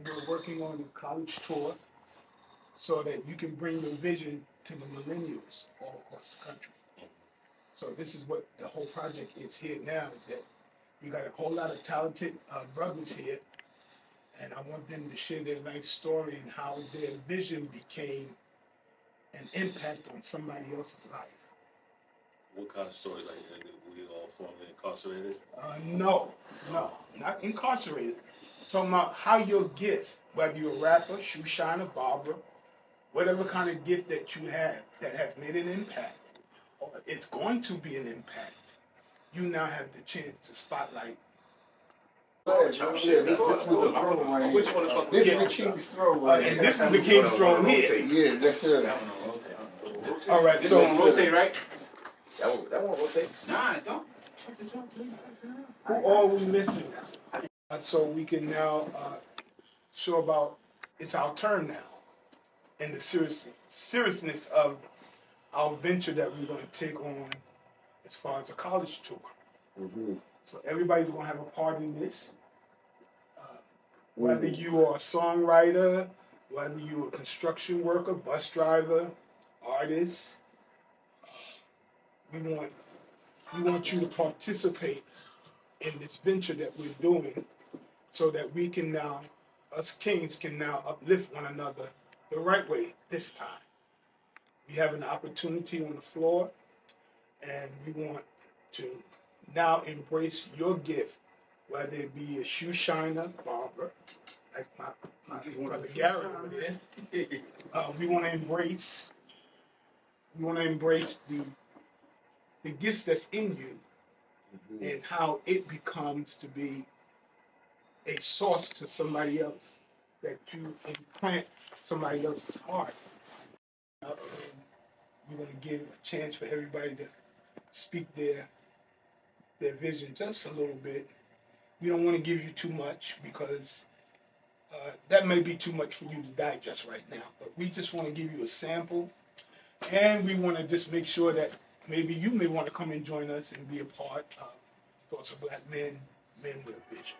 we're working on a college tour so that you can bring your vision to the millennials all across the country. So this is what the whole project is here now, is that we got a whole lot of talented brothers here, and I want them to share their life story and how their vision became an impact on somebody else's life. What kind of stories? Like, we all formerly incarcerated? No, not incarcerated. Talking about how your gift, whether you're a rapper, shoe shiner, barber, whatever kind of gift that you have that has made an impact, or it's going to be an impact, you now have the chance to spotlight. This was the throne right Which here. one the fuck? This is the king's throne right And here. this is the king's throne here. Yeah, that's it. All right, This so one rotate, right? That won't rotate. Nah, don't. who are we missing? So we can now show about it's our turn now, and the seriousness of our venture that we're going to take on as far as a college tour. So everybody's going to have a part in this. Whether you are a songwriter, whether you're a construction worker, bus driver, artist, we want you to participate in this venture that we're doing so that we can now, us kings can now uplift one another the right way this time. We have an opportunity on the floor, and we want to now embrace your gift, whether it be a shoe shiner, barber, like my brother Garrett over there. We want to embrace the gifts that's in you and how it becomes to be a source to somebody else, that you implant somebody else's heart. And we're going to give a chance for everybody to speak their vision just a little bit. We don't want to give you too much because that may be too much for you to digest right now, but we just want to give you a sample, and we want to just make sure that maybe you may want to come and join us and be a part of Thoughts of Black Men with a Vision.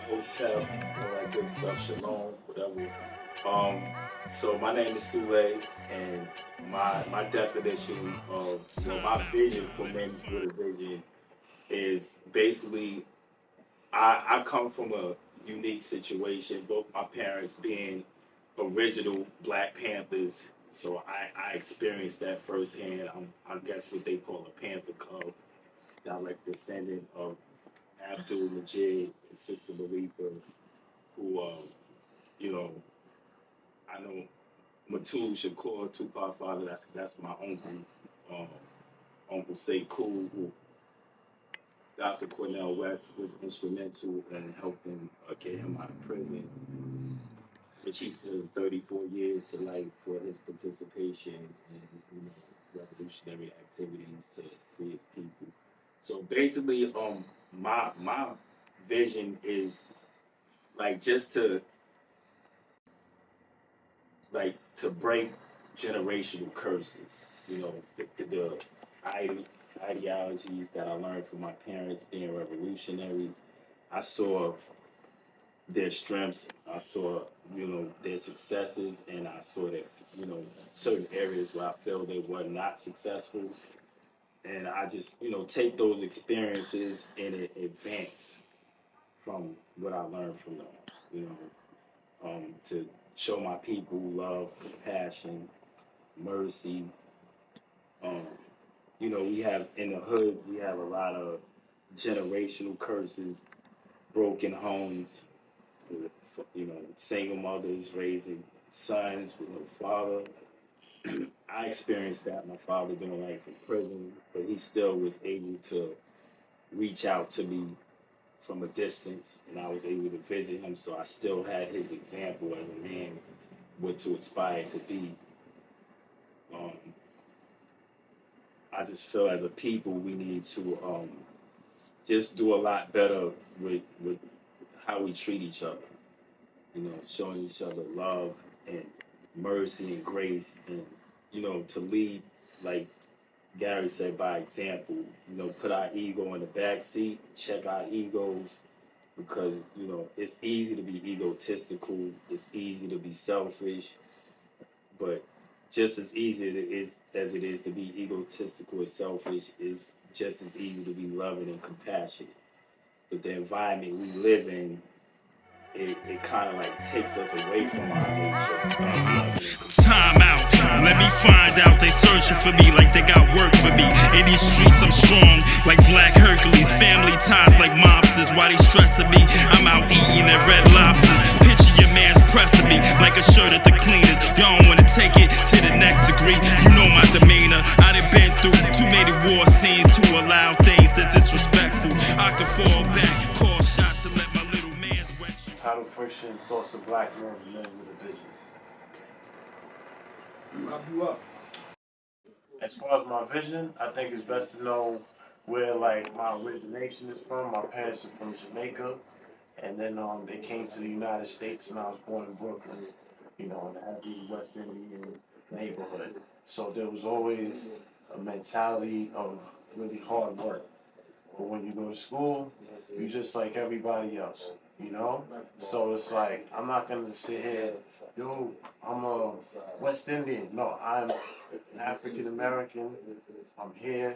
Hotel, all that good stuff, shalom, whatever. So my name is Sulay, and my definition of my vision for Men with a Vision is basically I come from a unique situation, both my parents being original Black Panthers, so I experienced that firsthand. I guess what they call a Panther Cub, direct descendant of Abdul Majid and Sister Malifa, who, I know Matul Shakur, Tupac father, that's my uncle, Uncle Sekou, who Dr. Cornel West was instrumental in helping get him out of prison, which he's still 34 years to life for his participation in revolutionary activities to free his people. So basically, my vision is just to break generational curses. The ideologies that I learned from my parents being revolutionaries. I saw their strengths, I saw, their successes, and I saw that, certain areas where I feel they were not successful. And I just, take those experiences and advance from what I learned from them, to show my people love, compassion, mercy. We have, in the hood, we have a lot of generational curses, broken homes, single mothers raising sons with no father. I experienced that. My father doing life in prison, but he still was able to reach out to me from a distance, and I was able to visit him, so I still had his example as a man, what to aspire to be. I just feel as a people we need to just do a lot better with how we treat each other. Showing each other love and mercy and grace, and to lead, like Gary said, by example. Put our ego in the back seat, check our egos, because it's easy to be egotistical, it's easy to be selfish, but just as easy as it is to be egotistical and selfish is just as easy to be loving and compassionate. But the environment we live in, it kind of like takes us away from our nature of loving and compassion. Time out. Let me find out they searching for me like they got work for me. In these streets I'm strong like Black Hercules. Family ties like mobsters. Why they stressing me? I'm out eating at Red Lobsters. Picture your man's pressing me like a shirt at the cleaners. Y'all don't wanna take it to the next degree. You know my demeanor. I done been through too many war scenes to allow things that's disrespectful. I can fall back, call shots and let my little man's wet you. Title Friction, Thoughts of Black Men, Men with a Vision. Bob you up. As far as my vision, I think it's best to know where like my origination is from. My parents are from Jamaica, and then they came to the United States, and I was born in Brooklyn, in the heavy West Indian neighborhood. So there was always a mentality of really hard work. But when you go to school, you're just like everybody else, So it's like, I'm not gonna sit here, I'm a West Indian. No, I'm African American. I'm here,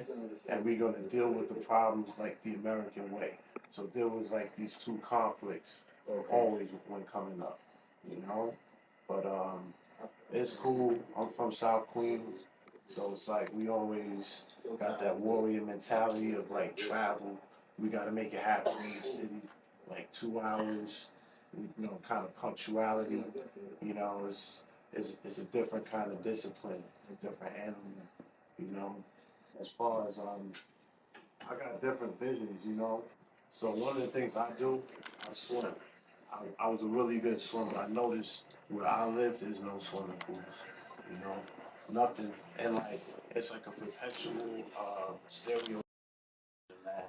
and we're gonna deal with the problems like the American way. So there was like these two conflicts always when coming up, But it's cool. I'm from South Queens. So it's like we always got that warrior mentality of like travel. We got to make it happen in the city, like 2 hours. Kind of punctuality. It's a different kind of discipline, a different animal. As far as I got different visions. So one of the things I do, I swim. I was a really good swimmer. I noticed where I live, there's no swimming pools. Nothing, and like it's like a perpetual stereotype, man.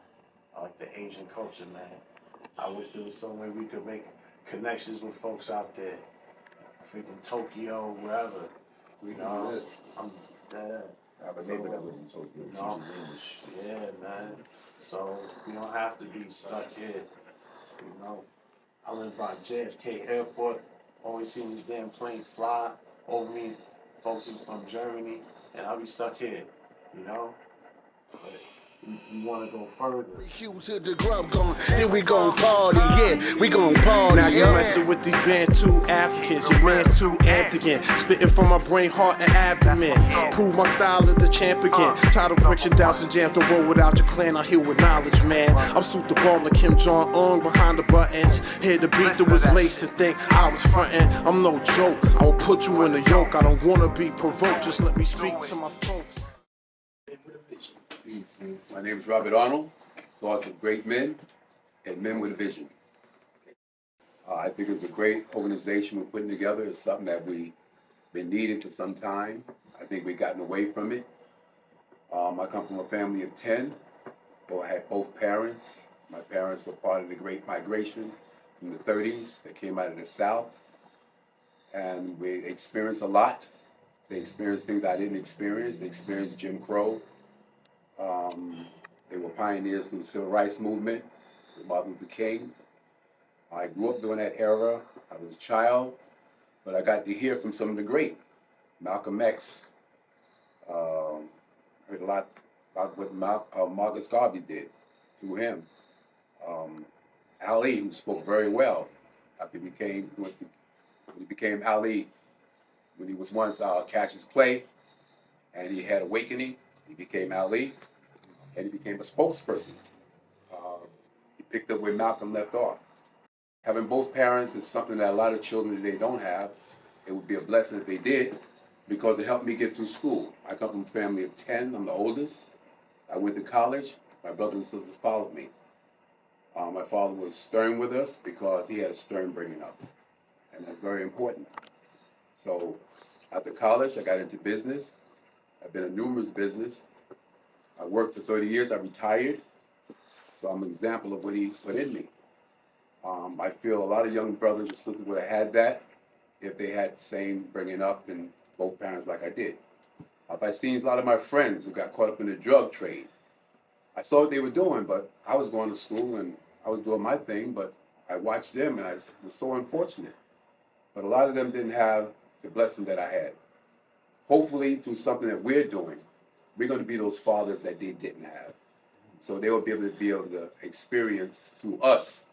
I like the Asian culture, man. I wish there was some way we could make connections with folks out there, freaking Tokyo, wherever. I'm dead. I have a neighbor that lives in Tokyo, teaches English. Yeah, man. So we don't have to be stuck here. I live by JFK Airport. Always seen this damn plane fly over me. Folks is from Germany, and I'll be stuck here, But you want to go further. Q to the grub gon', then we gon' party, yeah, we gon' party. Now you're messing with these Bantu Africans, your man's too African. Spitting from my brain, heart, and abdomen. Prove my style is the champ again. Title Friction, dousing jam the road without your clan. I hear with knowledge, man. I'm suit the ball like Kim Jong-un behind the buttons. Hear the beat that was lace and think I was frontin'. I'm no joke, I will put you in a yoke. I don't wanna be provoked, just let me speak to my folks. My name is Robert Arnold, Thoughts of Great Men and Men with a Vision. I think it's a great organization we're putting together. It's something that we've been needing for some time. I think we've gotten away from it. I come from a family of 10. I had both parents. My parents were part of the Great Migration in the 30s. They came out of the South. And we experienced a lot. They experienced things I didn't experience. They experienced Jim Crow. They were pioneers through the Civil Rights Movement with Martin Luther King. I grew up during that era. I was a child, but I got to hear from some of the great. Malcolm X. Heard a lot about what Marcus Garvey did through him. Ali, who spoke very well after he became Ali, when he was once Cassius Clay, and he had awakening. He became Ali, and he became a spokesperson. He picked up where Malcolm left off. Having both parents is something that a lot of children today don't have. It would be a blessing if they did, because it helped me get through school. I come from a family of 10. I'm the oldest. I went to college. My brothers and sisters followed me. My father was stern with us because he had a stern bringing up, and that's very important. So after college, I got into business. I've been in numerous business. I worked for 30 years. I retired. So I'm an example of what he put in me. I feel a lot of young brothers and sisters would have had that if they had the same bringing up and both parents like I did. I've seen a lot of my friends who got caught up in the drug trade. I saw what they were doing, but I was going to school and I was doing my thing, but I watched them and I was so unfortunate. But a lot of them didn't have the blessing that I had. Hopefully, through something that we're doing, we're going to be those fathers that they didn't have. So they will be able to experience through us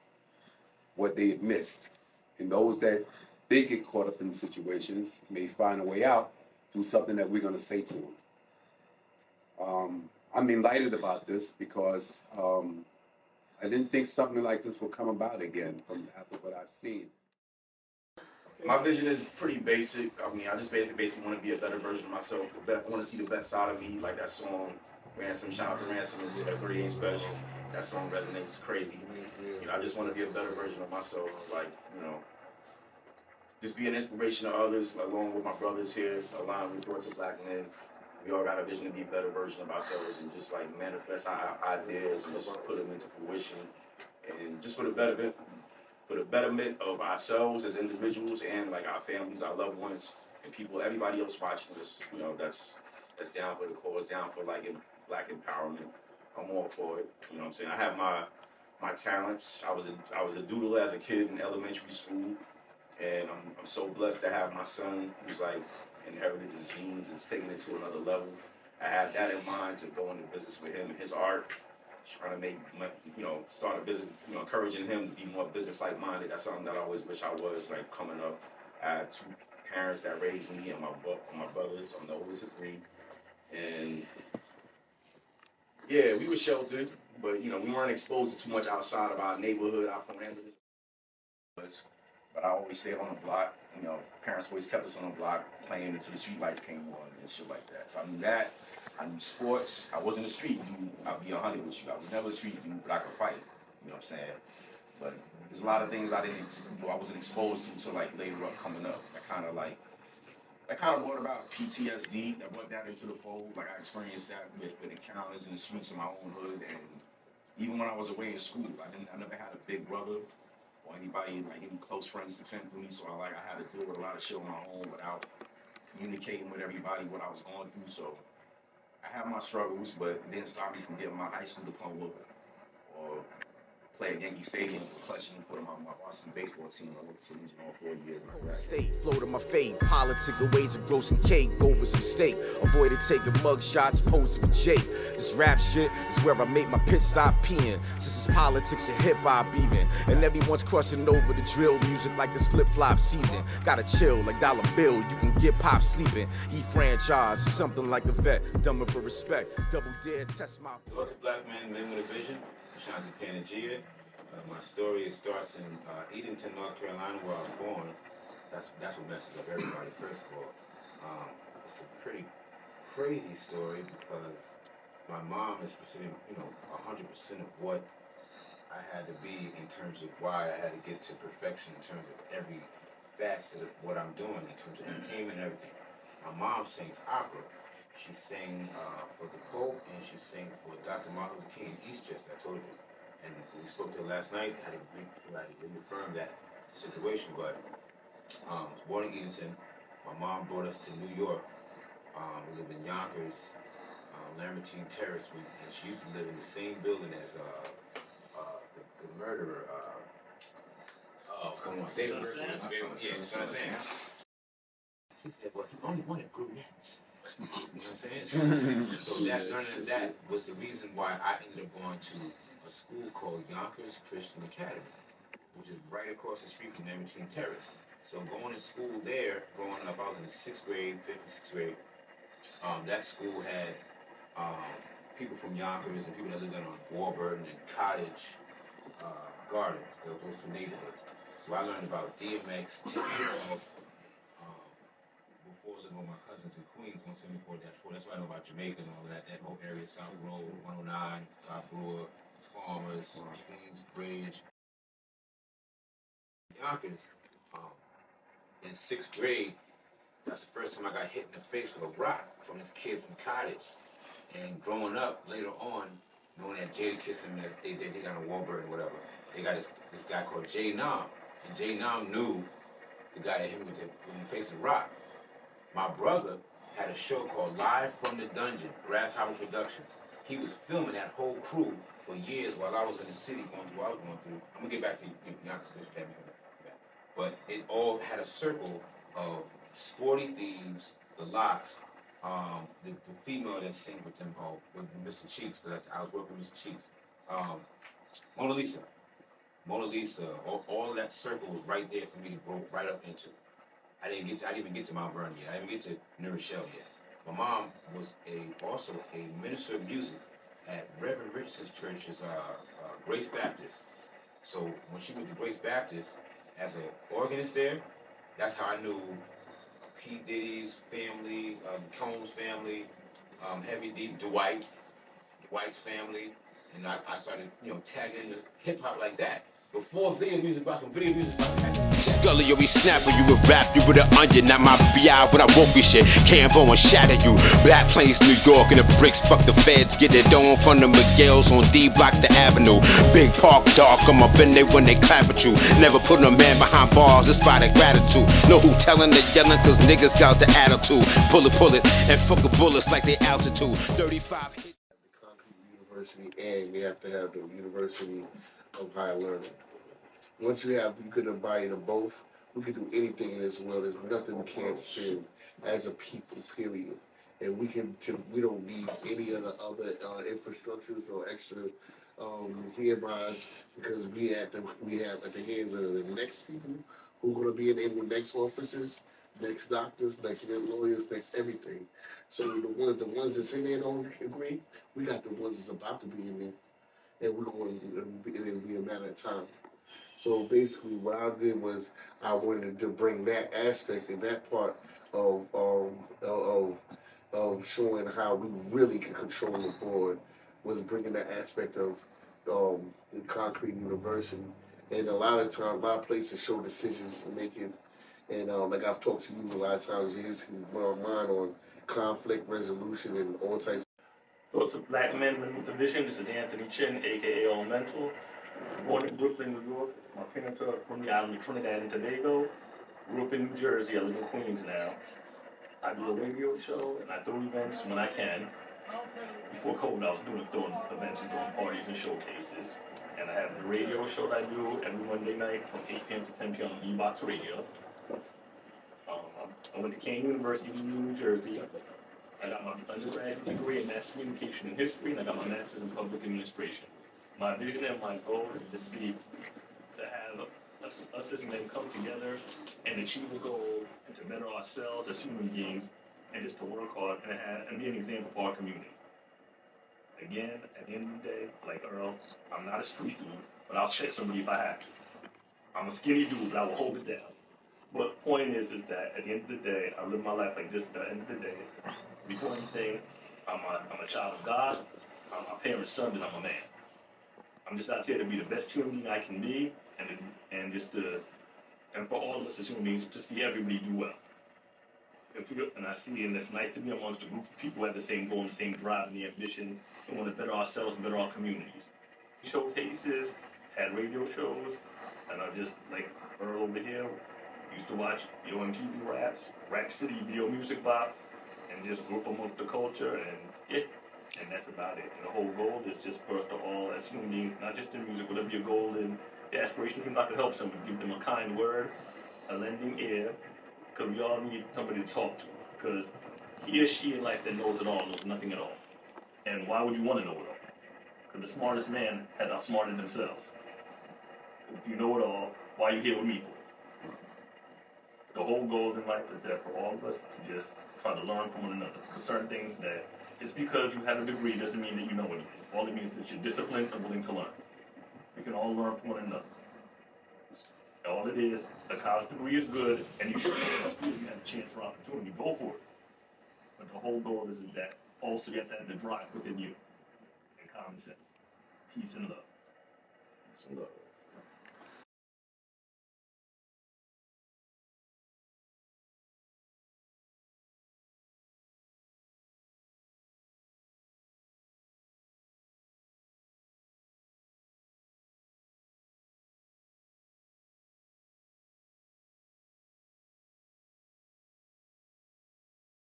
what they had missed. And those that did get caught up in situations may find a way out through something that we're going to say to them. I'm enlightened about this because I didn't think something like this would come about again from after what I've seen. My vision is pretty basic. I mean, I just basically want to be a better version of myself. I want to see the best side of me, like that song, Ransom, shout out to Ransom, is a 38 special. That song resonates crazy. You know, I just want to be a better version of myself, like, you know, just be an inspiration to others, along with my brothers here, aligned with Thoughts of Black Men. We all got a vision to be a better version of ourselves and just like manifest our ideas and just put them into fruition. And just for the betterment of ourselves as individuals and like our families, our loved ones, and people, everybody else watching this, you know, that's down for the cause, down for like Black empowerment. I'm all for it. You know what I'm saying? I have my talents. I was a doodler as a kid in elementary school, and I'm so blessed to have my son who's like inherited his genes and is taking it to another level. I have that in mind to go into business with him and his art, trying to make, you know, start a business, you know, encouraging him to be more business-like minded. That's something that I always wish I was, like, coming up. I had two parents that raised me and my brothers. I'm the oldest of three. And yeah, we were sheltered, but, you know, we weren't exposed to too much outside of our neighborhood, our parameters. But I always stayed on the block. You know, parents always kept us on the block playing until the street lights came on and shit like that. So I knew that. I knew sports. I wasn't a street dude. I'll be 100 with you. I was never a street dude, but I could fight. You know what I'm saying? But there's a lot of things I wasn't exposed to until like later up coming up. That kind of brought about PTSD. That brought that into the fold. Like I experienced that with encounters in the streets of my own hood, and even when I was away in school, I never had a big brother or anybody, like any close friends to fend for me, so I had to deal with a lot of shit on my own without communicating with everybody what I was going through. So I had my struggles, but it didn't stop me from getting my high school diploma or play at Yankee Stadium for clutching for my varsity baseball team. I went to Solution all 4 years. State, flow to my fate, politic ways of grossing cake over some steak. Avoided taking mug shots, posing for Jake. This rap shit is where I make my pit stop peeing. Since it's politics and hip hop even, and everyone's crossing over the drill music like it's flip flop season. Gotta chill like $1 bill, you can get pop sleeping. E franchise, something like the vet, dumber for respect. Double dare, test my. Thoughts of Black Men, Men with a Vision. Ashanti Panagia. My story starts in Edenton, North Carolina, where I was born. That's what messes up everybody, first of all. It's a pretty crazy story because my mom is, 100% of what I had to be in terms of why I had to get to perfection in terms of every facet of what I'm doing in terms of entertainment and everything. My mom sings opera. She sang for the Pope, and she sang for Dr. Martin Luther King in Eastchester, I told you. And we spoke to her last night, I had to reaffirm that situation, but I was born in Edenton. My mom brought us to New York. We lived in Yonkers, Lamartine Terrace, and she used to live in the same building as the murderer. David Berkman. Yeah, Son of Sam. She said, well, he only wanted brunettes. You know what I'm saying? So learning that was the reason why I ended up going to a school called Yonkers Christian Academy, which is right across the street from Lamartine Terrace. So going to school there, growing up, I was in the 5th and 6th grade. That school had people from Yonkers and people that lived on Warburton and Cottage Gardens, those two neighborhoods. So I learned about DMX, TikTok, before living with my cousins in Queens, 174-4. That's why I know about Jamaica and all that whole area, South Road, 109, God Brewer, Farmers, Queens Bridge. Yonkers, in 6th grade, that's the first time I got hit in the face with a rock from this kid from Cottage. And growing up, later on, knowing that Jada kissed him, they got a Warburton or whatever, they got this guy called J Nam. And J Nam knew the guy that hit him in the face with a rock. My brother had a show called Live from the Dungeon, Grasshopper Productions. He was filming that whole crew for years while I was in the city going through what I was going through. I'm gonna get back to Yonkers Academy, but it all had a circle of Sporty Thieves, the Locks, the female that sang with them, with Mr. Cheeks, because I was working with Mr. Cheeks, Mona Lisa, all of that circle was right there for me to grow right up into. I didn't even get to Mount Vernon yet. I didn't even get to New Rochelle yet. My mom was also a minister of music at Reverend Richardson's church's Grace Baptist. So when she went to Grace Baptist as an organist there, that's how I knew P. Diddy's family, Combs family, Heavy D, Dwight's family, and I started, tagging into hip hop like that. Before video music about Scully, we snapper you with rap, you with an onion. Not my BI with a wolfy shit. Cambo and shatter you. Black Plains, New York, and the bricks. Fuck the feds. Get it on from the Miguel's on D Block the Avenue. Big Park, dark. I'm up in there when they clap at you. Never put a man behind bars. It's by the gratitude. Know who telling they yelling, cause niggas got the attitude. Pull it, and fuck the bullets like they altitude. 35 hit. University, and we have to have the University of Higher Learning. Once you could embody them both, we can do anything in this world. There's nothing we can't spend as a people, period. And we don't need any of the other infrastructures or extra herebys, because we have at the hands of the next people who are going to be in the next offices, next doctors, next lawyers, next everything. So the ones that's in there don't agree, we got the ones that's about to be in there, and we don't want to. It'll be a matter of time. So basically, what I did was I wanted to bring that aspect and that part of showing how we really can control the board, was bringing that aspect of the Concrete University, and a lot of places show decisions making. And like I've talked to you a lot of times, is mine on conflict resolution and all types. Thoughts of Black Men Living with a Vision. This is Anthony Chin, aka Elemental. Born in Brooklyn, New York. My parents are from the island of Trinidad and Tobago. Grew up in New Jersey. I live in Queens now. I do a radio show and I throw events when I can. Before COVID, I was doing events and doing parties and showcases. And I have the radio show that I do every Monday night from 8 p.m. to 10 p.m. on E-Box Radio. I went to Kane University in New Jersey. I got my undergraduate degree in mass communication and history, and I got my master's in public administration. My vision and my goal is to have us as men come together and achieve a goal, and to better ourselves as human beings, and just to work hard and be an example for our community. Again, at the end of the day, like Earl, I'm not a street dude, but I'll check somebody if I have to. I'm a skinny dude, but I will hold it down. But the point is that at the end of the day, I live my life like this. At the end of the day, before anything, I'm a child of God. I'm my parents' son, and I'm a man. I'm just out here to be the best human being I can be, and for all of us as human beings to see everybody do well. And it's nice to be amongst a group of people who have the same goal and the same drive and the ambition and want to better ourselves and better our communities. Showcases, had radio shows, and I just like Earl over here. Used to watch MTV Raps, Rap City Video Music Box, and just group amongst the culture, and that's about it. And the whole goal is just for us to all, as human beings, not just in music, whatever your goal and the aspiration, you're not to help someone, give them a kind word, a lending ear, because we all need somebody to talk to, because he or she in life that knows it all knows nothing at all. And why would you want to know it all? Because the smartest man has outsmarted themselves. If you know it all, why are you here with me for? The whole goal in life is that for all of us to just try to learn from one another. Because certain things that just because you have a degree doesn't mean that you know anything. All it means is that you're disciplined and willing to learn. We can all learn from one another. All it is, a college degree is good, and you should if you have a chance or opportunity, go for it. But the whole goal is that also you have to have the drive within you. And common sense. Peace and love. Peace and love.